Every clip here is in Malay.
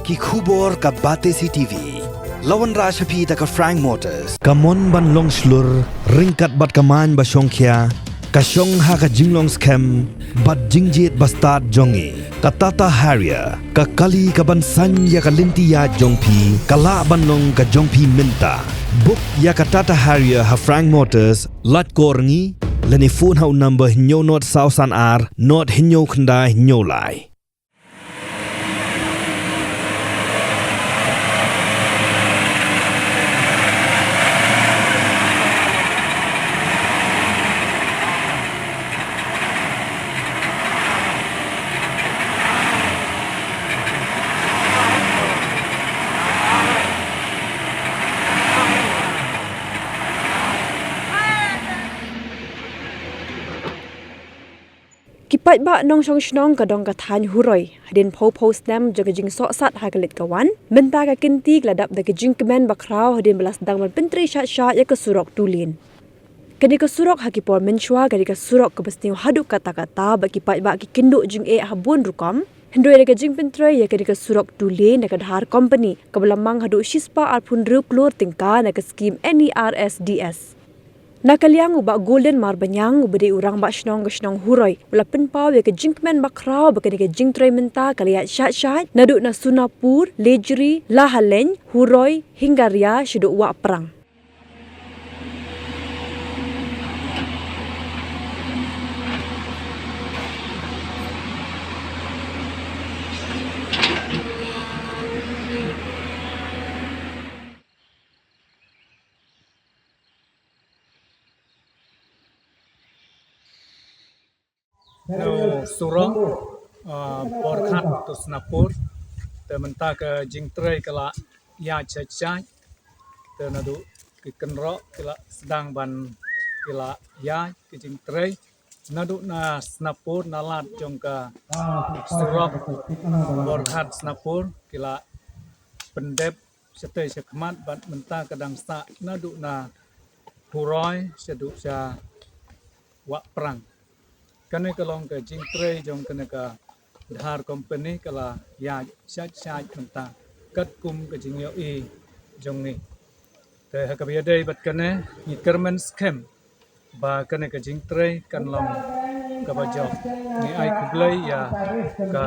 ki khubor ka Batesi TV. Lawan Rashapi ta ka Frank Motors. Kamon ban long slur, ringkat bat kaman ba Shongkhia. Ka Shong ha ka Jinglong scam, bat Jingjit bastard jongi. Ka Tata Harrier, ka Kali ka ban san ya ka Lintia jongpi, ka la ban long ka jongpi minta. Book ya ka Tata Harrier ha Frank Motors, lat korngi, leni phone hau number hinyo not sausan ar, not hinyo kanda hinyo lai. Kipat ba nong song shnong ka dong ka than huroi hadin po stem jaga jing so sat ha galit kawan menta ka kinti gladap da ka jing kemen bakrau hadin belas dang man pentri shat ya ka surok tulin kani ka surok ha ki por menchua gari ka surok ka besting haduk kata-kata ba kipat ba ki kinduk jing habun rukam hendoi da ka jing pentri ya kani ka surok tulin da ka dhar company ka belamang hadu shispa arpun ru klur tingka na ka scheme NERSDS Nakaliang uba golden marbanyang ubade urang ba shnong huroi ula penpau ya ke jingkmen bakrau ba ke jingtrai menta kaliat shat nadu na sunapur lejri lahaleng huroi hingga ria shidu wa perang No surong porkhat to snapur te menta ke jingtrai kala ya chachai te nadu ki kenro kala sedang ban kala ya ki jingtrai nadu na snapur nalat jong ka surong porkhat snapur kala pendep setei sekmat ban menta kadang sa nadu na huroi sedu sa wa perang kene kalong ke jingtrai jong kene ka dhar company kala ya shat menta kat kum ke jingyo I jong ni te ha ka dei bat kene ni kermen scam ba kene ke jingtrai kan long ka bajok ni ai kublai ya ka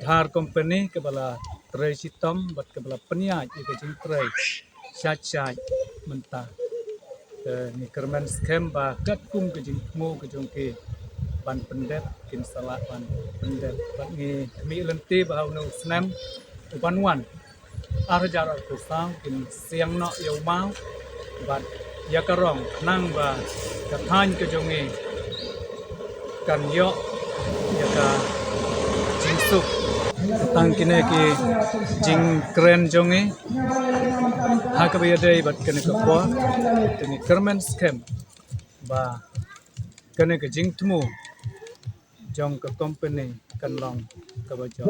dhar company ke bala trai sitom bat ke bala penya ke jingtrai shat menta te ni kermen scam ba kat kum ke jingmo ke jong ke ban pendep kin salah ban pendep ban ni mi lenti bahau no snam ban wan arjar ku sang kin siang no yau mau ban ya karong nang ba ka than ke jongi kan yo ya ka jing suk tang kine ki jing kren jongi ha ka bi dei bat kene ka po ni kermen scam ba kene ke jing tmu jong ke company kan long ka bajo